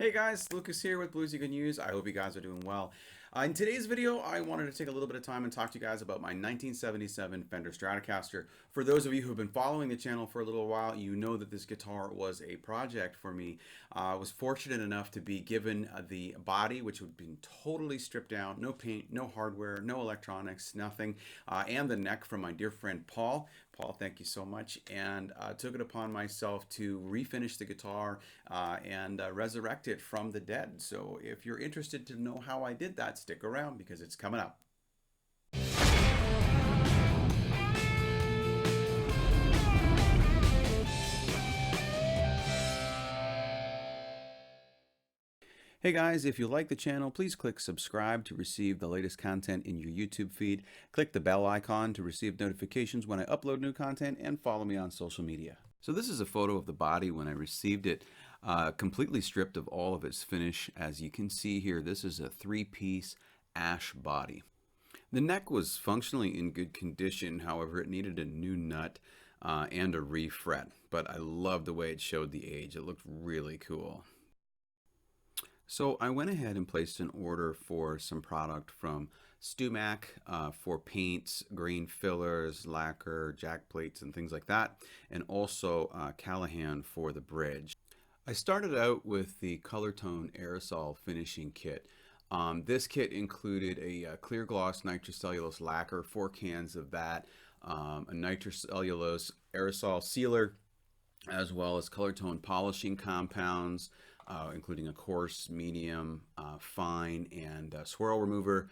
Hey guys, Lucas here with Bluesy Good News. I hope you guys are doing well. In today's video, I wanted to take a little bit of time and talk to you guys about my 1977 Fender Stratocaster. For those of you who have been following the channel for a little while, you know that this guitar was a project for me. I was fortunate enough to be given the body, which would be totally stripped down, no paint, no hardware, no electronics, nothing, and the neck from my dear friend Paul. Paul, thank you so much. And took it upon myself to refinish the guitar and resurrect it from the dead. So if you're interested to know how I did that, stick around because it's coming up. Hey guys, if you like the channel, please click subscribe to receive the latest content in your YouTube feed. Click the bell icon to receive notifications when I upload new content, and follow me on social media. So this is a photo of the body when I received it, completely stripped of all of its finish. As you can see here, this is a three-piece ash body. The neck was functionally in good condition, however it needed a new nut and a refret, but I love the way it showed the age. It looked really cool. So I went ahead and placed an order for some product from StewMac for paints, green fillers, lacquer, jack plates, and things like that, and also Callaham for the bridge. I started out with the Color Tone Aerosol finishing kit. This kit included a clear gloss nitrocellulose lacquer, 4 cans of that, a nitrocellulose aerosol sealer, as well as color tone polishing compounds, including a coarse, medium, fine, and swirl remover,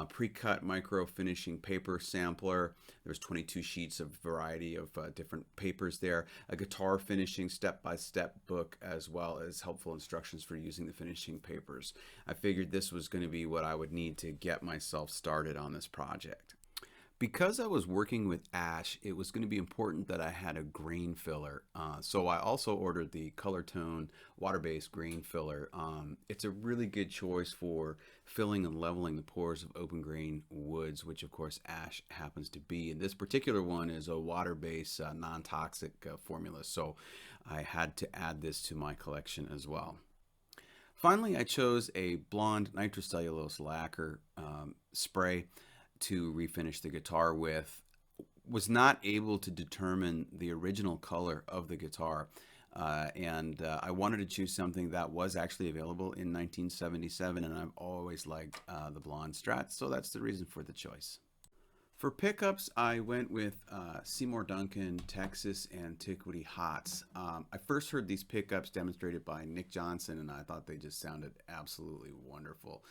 pre-cut micro finishing paper sampler. There's 22 sheets of variety of different papers there, a guitar finishing step-by-step book, as well as helpful instructions for using the finishing papers. I figured this was going to be what I would need to get myself started on this project. Because I was working with ash, it was going to be important that I had a grain filler. So I also ordered the Color Tone water-based grain filler. It's a really good choice for filling and leveling the pores of open grain woods, which of course ash happens to be. And this particular one is a water-based non-toxic formula. So I had to add this to my collection as well. Finally, I chose a blonde nitrocellulose lacquer spray to refinish the guitar with. Was not able to determine the original color of the guitar, and I wanted to choose something that was actually available in 1977, and I've always liked the blonde Strats, so that's the reason for the choice. For pickups, I went with Seymor Duncan Texas Antiquity Hots. I first heard these pickups demonstrated by Nick Johnson, and I thought they just sounded absolutely wonderful.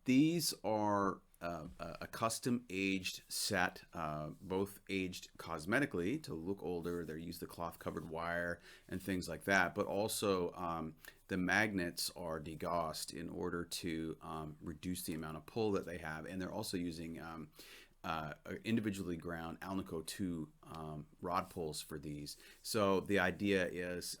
These are a custom aged set, both aged cosmetically to look older. They use the cloth covered wire and things like that, but also the magnets are degaussed in order to reduce the amount of pull that they have, and they're also using individually ground Alnico 2 rod pulls for these. So the idea is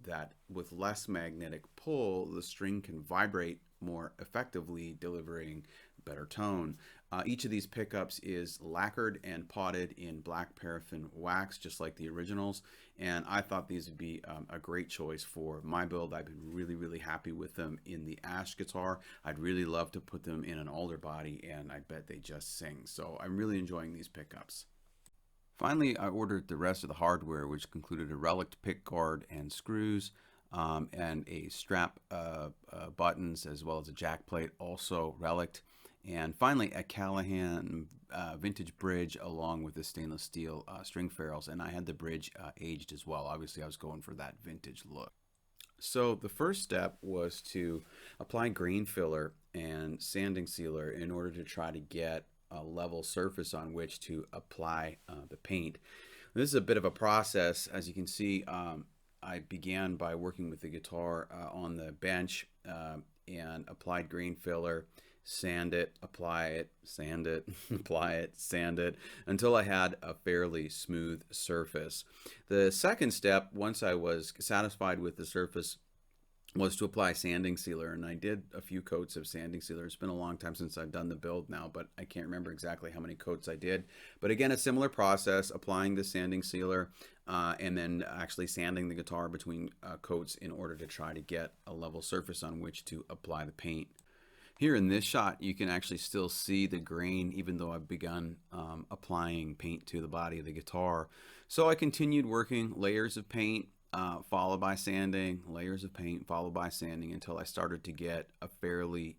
that with less magnetic pull, the string can vibrate more effectively, delivering better tone. Each of these pickups is lacquered and potted in black paraffin wax, just like the originals, and I thought these would be a great choice for my build. I've been really happy with them in the ash guitar. I'd really love to put them in an alder body, and I bet they just sing. So I'm really enjoying these pickups. Finally, I ordered the rest of the hardware, which included a relic pick guard and screws, and a strap buttons, as well as a jack plate, also relic. And finally, a Callaham Vintage Birdge, along with the stainless steel string ferrules. And I had the bridge aged as well. Obviously, I was going for that vintage look. So the first step was to apply grain filler and sanding sealer in order to try to get a level surface on which to apply the paint. This is a bit of a process. As you can see, I began by working with the guitar on the bench and applied grain filler, sand it, apply it, sand it, apply it, sand it, until I had a fairly smooth surface. The second step, once I was satisfied with the surface, was to apply sanding sealer, and I did a few coats of sanding sealer. It's been a long time since I've done the build now, but I can't remember exactly how many coats I did. But again, a similar process, applying the sanding sealer and then actually sanding the guitar between coats in order to try to get a level surface on which to apply the paint. Here in this shot, you can actually still see the grain, even though I've begun applying paint to the body of the guitar. So I continued working layers of paint, followed by sanding, layers of paint, followed by sanding, until I started to get a fairly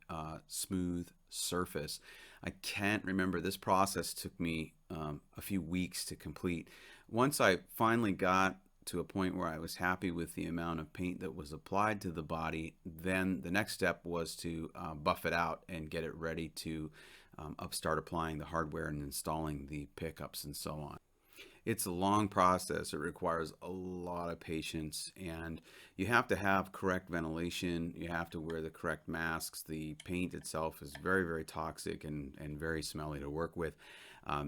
smooth surface. I can't remember, this process took me a few weeks to complete. Once I finally got to a point where I was happy with the amount of paint that was applied to the body, then the next step was to buff it out and get it ready to start applying the hardware and installing the pickups and so on. It's a long process. It requires a lot of patience, and you have to have correct ventilation. You have to wear the correct masks. The paint itself is very, very toxic and very smelly to work with.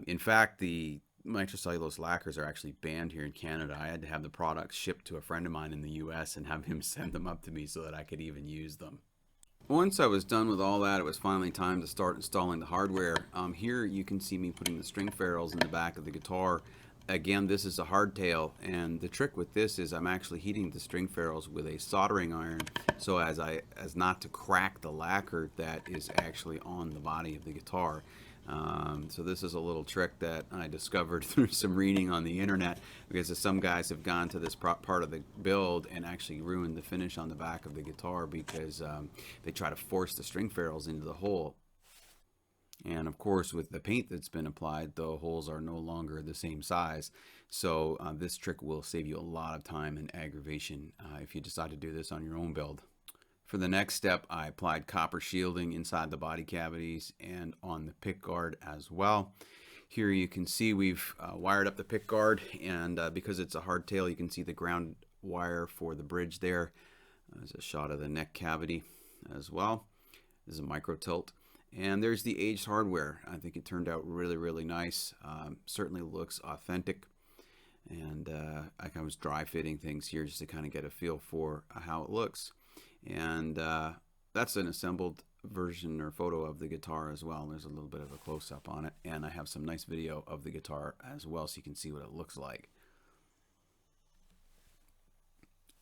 In fact, the nitrocellulose lacquers are actually banned here in Canada. I had to have the products shipped to a friend of mine in the US and have him send them up to me so that I could even use them. Once I was done with all that, it was finally time to start installing the hardware. Here you can see me putting the string ferrules in the back of the guitar. Again, this is a hardtail, and the trick with this is I'm actually heating the string ferrules with a soldering iron so as not to crack the lacquer that is actually on the body of the guitar. So this is a little trick that I discovered through some reading on the internet, because some guys have gone to this part of the build and actually ruined the finish on the back of the guitar because they try to force the string ferrules into the hole. And of course, with the paint that's been applied, the holes are no longer the same size. So this trick will save you a lot of time and aggravation if you decide to do this on your own build. For the next step, I applied copper shielding inside the body cavities and on the pick guard as well. Here you can see we've wired up the pick guard, and because it's a hardtail, you can see the ground wire for the bridge there. There's a shot of the neck cavity as well. This is a micro tilt. And there's the aged hardware. I think it turned out really, really nice. Certainly looks authentic. And I was dry fitting things here just to kind of get a feel for how it looks. And that's an assembled version or photo of the guitar as well. There's a little bit of a close-up on it, and I have some nice video of the guitar as well so you can see what it looks like.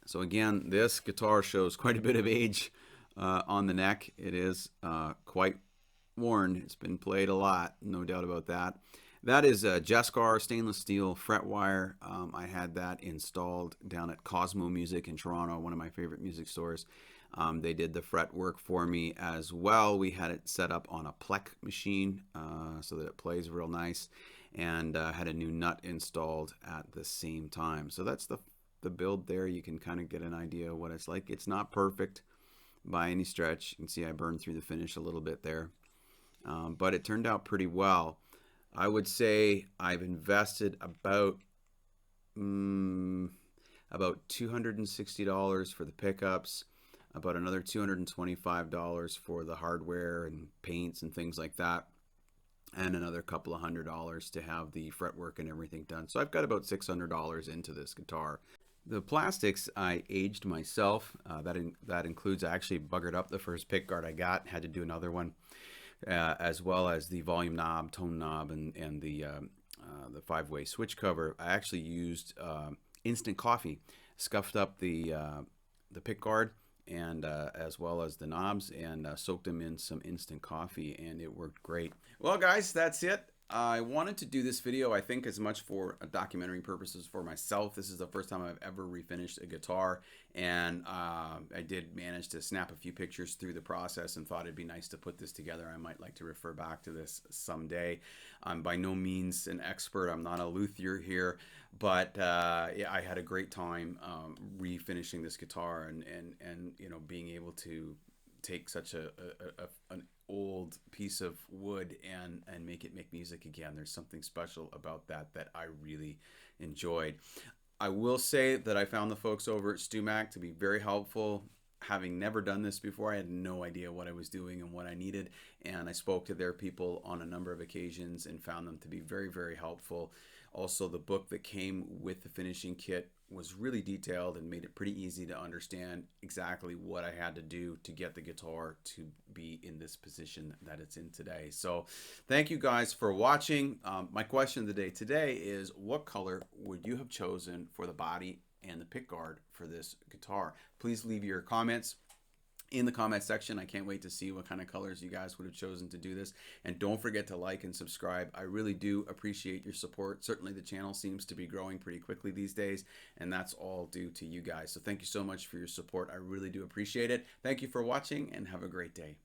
So again, this guitar shows quite a bit of age on the neck. It is quite worn. It's been played a lot, no doubt about that. That is a Jescar stainless steel fret wire. I had that installed down at Cosmo Music in Toronto, one of my favorite music stores. They did the fret work for me as well. We had it set up on a Plek machine so that it plays real nice, and had a new nut installed at the same time. So that's the build there. You can kind of get an idea of what it's like. It's not perfect by any stretch. You can see I burned through the finish a little bit there, but it turned out pretty well. I would say I've invested about $260 for the pickups, about another $225 for the hardware and paints and things like that, and another couple of $100 to have the fretwork and everything done. So I've got about $600 into this guitar. The plastics I aged myself. That includes, I actually buggered up the first pick guard I got, had to do another one. As well as the volume knob, tone knob, and the 5-way switch cover. I actually used instant coffee, scuffed up the pick guard and as well as the knobs, and soaked them in some instant coffee, and it worked great. Well, guys, that's it. I wanted to do this video, I think, as much for documentary purposes for myself. This is the first time I've ever refinished a guitar, and I did manage to snap a few pictures through the process and thought it'd be nice to put this together. I might like to refer back to this someday. I'm by no means an expert. I'm not a luthier here, but yeah, I had a great time refinishing this guitar, and you know, being able to take such an old piece of wood and make it make music again. There's something special about that I really enjoyed. I will say that I found the folks over at StewMac to be very helpful. Having never done this before, I had no idea what I was doing and what I needed, and I spoke to their people on a number of occasions and found them to be very, very helpful. Also, the book that came with the finishing kit was really detailed and made it pretty easy to understand exactly what I had to do to get the guitar to be in this position that it's in today. So thank you guys for watching. My question of the day today is, what color would you have chosen for the body and the pickguard for this guitar? Please leave your comments in the comment section. I can't wait to see what kind of colors you guys would have chosen to do this. And don't forget to like and subscribe. I really do appreciate your support. Certainly the channel seems to be growing pretty quickly these days, and that's all due to you guys. So thank you so much for your support. I really do appreciate it. Thank you for watching, and have a great day.